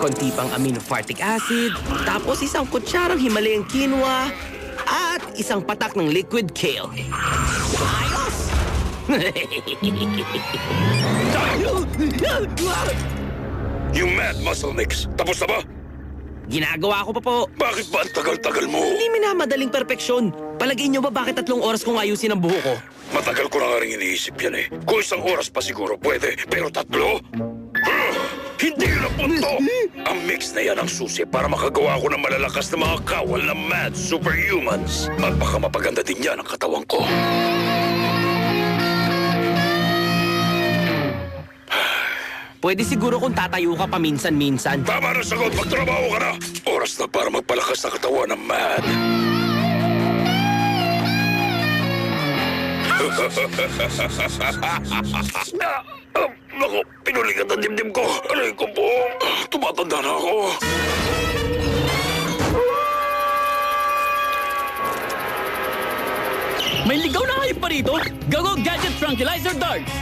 konti pang aminofartic acid, tapos isang kutsarang Himalayang quinoa, at isang patak ng liquid kale. Ayos! Yung Mad Muscle Mix, tapos na ba? Ginagawa ko pa po. Bakit ba ang tagal-tagal mo? Hindi minamadaling perfeksyon. Palagay nyo ba bakit 3 oras kong ayusin ang buho ko? Matagal ko na nga rin iniisip yan eh. Kung 1 oras pa siguro pwede, pero 3? Hindi yun ang punto! Ang mix na yan ang susi para makagawa ko ng malalakas na mga kawal na mad superhumans. At baka mapaganda din yan ang katawan ko. Pwede siguro kung tatayo ka paminsan-minsan. Tama na sagot, magtrabaho ka na! Oras na para magpalakas na katawan ng mad. Naku, pinulikat ang dibdib ko. Aray ko po, tumatanda na ako. May ligaw na hayop pa rito! Gago Gadget Tranquilizer Darts!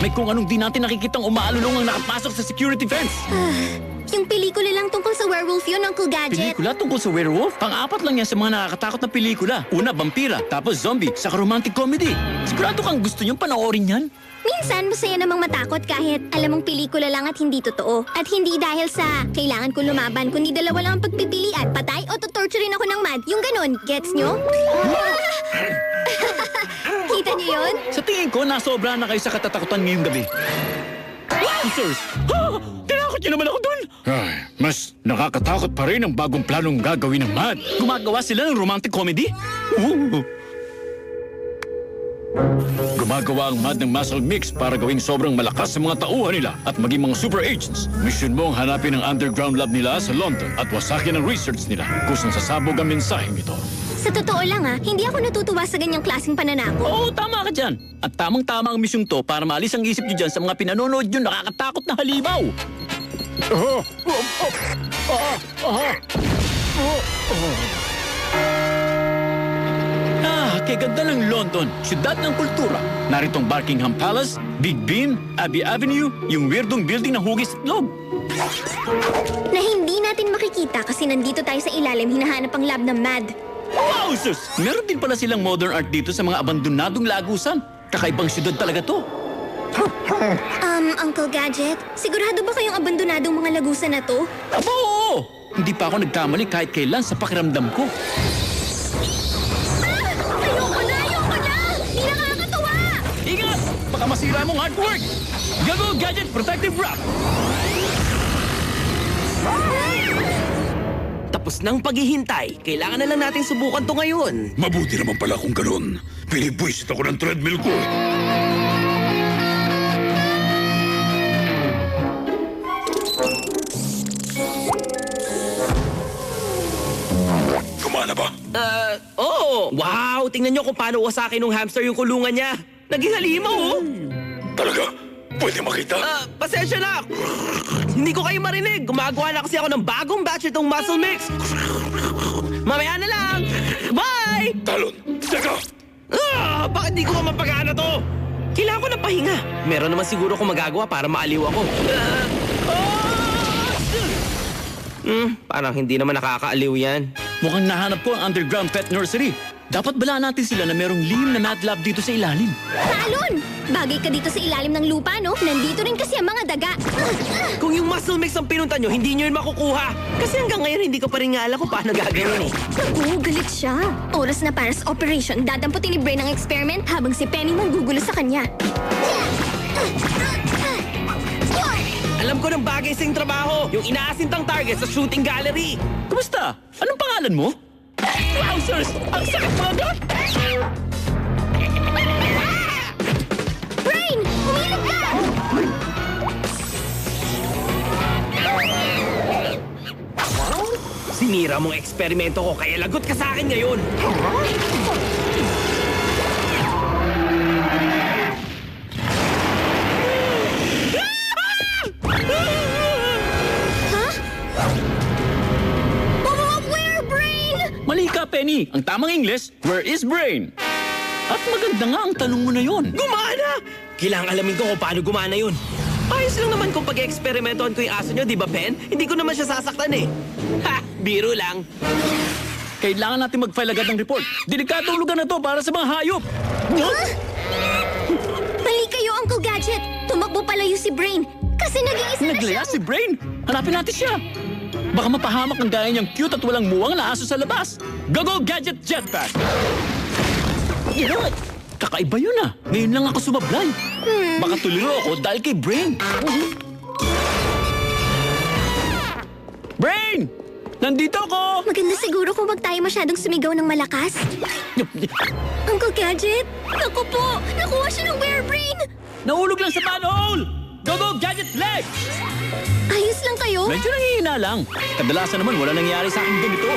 May kung anong di natin nakikitang umaalulong ang nakapasok sa security fence. Yung pelikula lang tungkol sa werewolf yun, Uncle Gadget. Pelikula tungkol sa werewolf? Pang-apat lang yan sa mga nakakatakot na pelikula. Una, vampira, tapos zombie, saka romantic comedy. Sigurado kang gusto niyong panoorin yan? Minsan, masaya namang matakot kahit alam mong pelikula lang at hindi totoo. At hindi dahil sa kailangan ko lumaban, kundi dalawa lang ang pagpipilian. Patay o tutorturin ako ng mad. Yung ganun, gets nyo? Kita niyo yun? Sa tingin ko, nasobra na kayo sa katatakutan ngayong gabi. Sirs! Tinakot niyo naman ako dun! Ay, mas nakakatakot pa rin ang bagong planong gagawin ng MAD. Gumagawa sila ng romantic comedy? Gumagawa ang MAD ng muscle mix para gawing sobrang malakas sa mga tauhan nila at maging mga super agents. Mission mo ang hanapin ang underground lab nila sa London at wasakin ang research nila kung saan sasabog ang mensaheng ito. Sa totoo lang hindi ako natutuwa sa ganyang klaseng pananakot. Oo, tama ka dyan. At tamang-tama ang misyong to para maalis ang isip niyo dyan sa mga pinanonood nyo nakakatakot na halimaw. Kay ganda ng London, siyudad ng kultura. Narito ang Buckingham Palace, Big Ben, Abbey Avenue, yung weirdong building ng hugis at loob. Na hindi natin makikita kasi nandito tayo sa ilalim hinahanap ang lab ng MAD. Wow, sus! Meron din pala silang modern art dito sa mga abandonadong lagusan. Kakaibang siyudad talaga to. Uncle Gadget, sigurado ba kayong abandonadong mga lagusan na to? Aba, oo! Hindi pa ako nagkamali kahit kailan sa pakiramdam ko. Ayoko na! Di nakakatawa! Ingat! Baka masira mong artwork! Gago Gadget Protective Wrap! Tapos ng paghihintay, kailangan na lang natin subukan to ngayon. Mabuti naman pala kung ganun. Pinibwisit ako ng treadmill ko eh. Gumana ba? Oo! Wow! Tingnan nyo kung paano wasakin ng hamster yung kulungan niya. Naging halimaw, oh! Talaga? Pwede makita? Pasensya na! Hindi ko kayo marinig. Gumagawa na kasi ako ng bagong batch itong muscle mix. Mamaya na lang! Bye! Talon! Teka! Bakit di ko mapagana to? Kailangan ko ng pahinga. Meron naman siguro kung magagawa para maaliw ako. Parang hindi naman nakakaaliw yan. Mukhang nahanap ko ang underground pet nursery. Dapat balaan natin sila na merong lihim na mad lab dito sa ilalim. Talon! Bagay ka dito sa ilalim ng lupa, no? Nandito rin kasi ang mga daga. Kung yung muscle mix ang pinunta nyo, hindi nyo yun makukuha. Kasi hanggang ngayon, hindi ko pa rin nga alam kung paano gagawin eh. Naku, galit siya. Oras na para sa operation. Dadamputin ni Brain ang experiment habang si Penny mong gugulo sa kanya. Alam ko ng bagay sa trabaho, yung inaasintang target sa shooting gallery. Kumusta? Anong pangalan mo? Wow, sirs! Ang sakit mga! Brain! Umilog ka! Sinira mong eksperimento ko, kaya lagot ka sa akin ngayon. Where, Brain? Mali ka, Penny. Ang tamang English, where is Brain? At maganda nga ang tanong mo na yon. Gumana! Kailangang alamin ko kung paano gumana yun. Ayos lang naman kung pag-eksperimentohan ko yung aso nyo, di ba, Pen? Hindi ko naman siya sasaktan eh. Ha! Biro lang. Kailangan natin mag-file agad ng report. Delikadong lugar na to para sa mga hayop. Mali kayo, Uncle Gadget. Tumakbo palayo si Brain. Kasi nag-iisa na siya. Naglaya si Brain. Hanapin natin siya. Baka mapahamak ang gaya niyang cute at walang muwang na aso sa labas. Go Gadget Jetpack! Kakaiba yun ah. Ngayon lang ako sumablay. Baka tuliro ako dahil kay Brain. Brain! Nandito ako! Maganda siguro kung wag tayo masyadong sumigaw ng malakas. Uncle Gadget! Naku po! Nakuha siya ng Brain! Nahulog lang sa manhole! Go Gadget Leg! Ayos lang kayo? Medyo nangihina lang. Kadalasan naman wala nangyari sa akin ganito.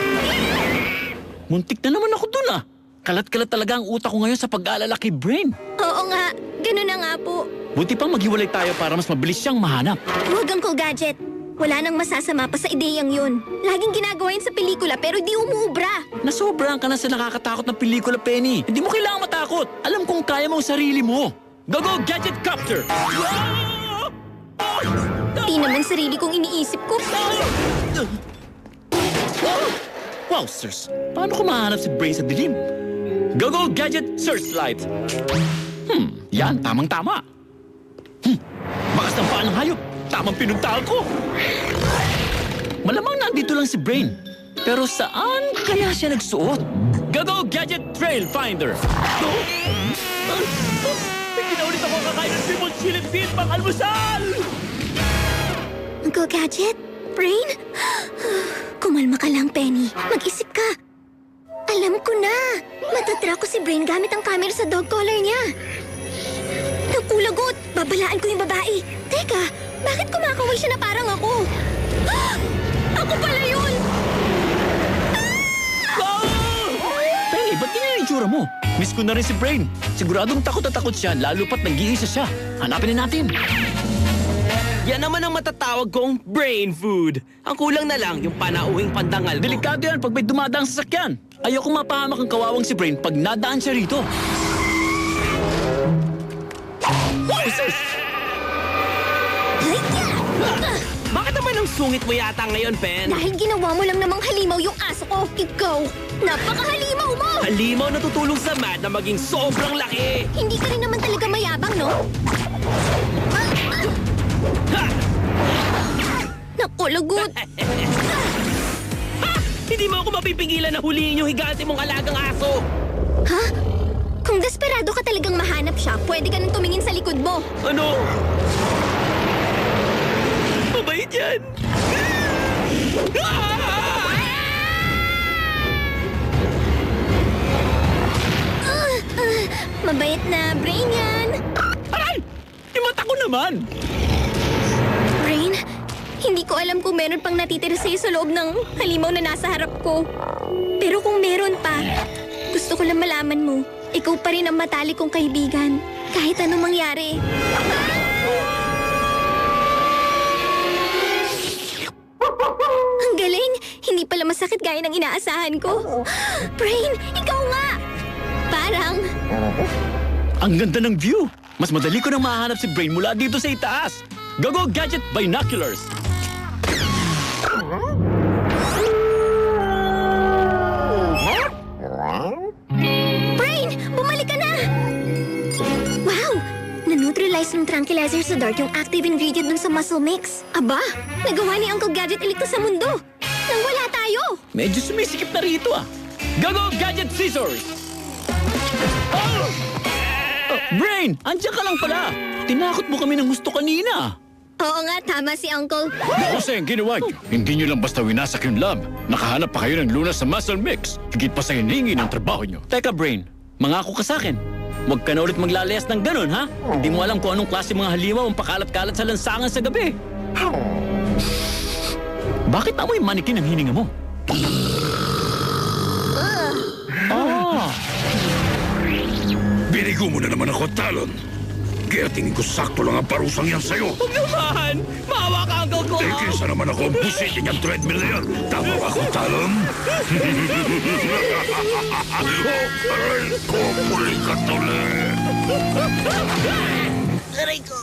Muntik na naman ako dun ah. Kalat-kalat talaga ang utak ko ngayon sa pag-aalala kay Brain. Oo nga. Ganun na nga po. Buti pang maghiwalay tayo para mas mabilis siyang mahanap. Huwag, Uncle Gadget. Wala nang masasama pa sa ideyang yun. Laging ginagawa yun sa pelikula pero di umuubra. Nasobrahan ka na sa nakakatakot na pelikula, Penny. Hindi mo kailangang matakot. Alam kong kaya mo ang sarili mo. Go Gadget Copter! Di naman sarili kong iniisip ko. Wow, sirs. Paano ko mahanap si Brain sa dilim? Go Gadget Searchlight! Yan, tamang-tama. Bakas ng paa ng hayop. Tamang pinuntahan ko. Malamang nandito lang si Brain. Pero saan kaya siya nagsuot? Go Gadget Trail Finder! May kinaulit ako kakain ng Simon Chili Bean pang almusal! Uncle Gadget? Brain? Kumalma ka lang, Penny. Mag-isip ka. Alam ko na. Matatrack ko si Brain gamit ang camera sa dog collar niya. Naku, lagot! Babalaan ko yung babae. Teka, bakit kumakaway siya na parang ako? Ako pala yun! Penny, ba't ganyan ang itsura mo? Miss ko na rin si Brain. Siguradong takot na takot siya, lalo pat nag-iisa siya. Hanapin na natin. Yan naman ang matatawag kong brain food. Ang kulang na lang yung panauwing pandangal ko. Delikado yan pag may dumadaang sasakyan. Ayoko mapahamak ang kawawang si Brain pag nadaan siya rito. Bakit naman ang sungit mo yata ngayon, Pen? Dahil ginawa mo lang namang halimaw yung aso ko. Ikaw, napakahalimaw mo! Halimaw na tutulong sa Matt na maging sobrang laki. Hindi ka rin naman talaga mayabang, no? Ha! Naku, lagot! Ha! Hindi mo ako mapipigilan na huliin yung higante mong alagang aso. Ha? Kung desperado ka talagang mahanap siya, pwede ka nang tumingin sa likod mo. Ano? Mabait yan. Mabait na Brain yan. Aray! Yung mata ko naman! Brain, hindi ko alam kung meron pang natitira sa'yo sa loob ng halimaw na nasa harap ko. Pero kung meron pa, gusto ko lang malaman mo, ikaw pa rin ang matalik kong kaibigan. Kahit anong mangyari. Ang galing! Hindi pala masakit gaya ng inaasahan ko. Brain, ikaw nga! Parang... Ang ganda ng view! Mas madali ko nang mahanap si Brain mula dito sa itaas. Go Gadget Binoculars! Brain! Bumalik ka na! Wow! Na-neutralize ng tranquilizer sa dark yung active ingredient dun sa muscle mix. Aba! Nagawa ni Uncle Gadget iligtas sa mundo! Nang wala tayo! Medyo sumisikip na rito ah. Go Gadget Scissors! Oh! Brain! Andiyan ka lang pala! Tinakot mo kami ng gusto kanina. Oo nga, tama si Uncle. Kasi ang ginawa nyo, hindi nyo lang basta winasak yung lab. Nakahanap pa kayo ng lunas sa muscle mix. Higit pa sa hiningi ng trabaho nyo. Teka, Brain. Mangako ka sa akin. Huwag ka na ulit maglalayas ng ganun, ha? Hindi mo alam kung anong klase mga halimaw ang pakalat-kalat sa lansangan sa gabi. Bakit amoy manikin ang hininga mo? Binigo mo na naman ako, Talon. Kaya tingin ko sakto lang ang parusang yan sa'yo. Huwag naman! Maawa ka, Uncle ko! Eh, kesa naman ako ang busitin yung treadmill na yan. Tama ba ako, Talon? Aray ko, muli ka tuloy. Aray ko!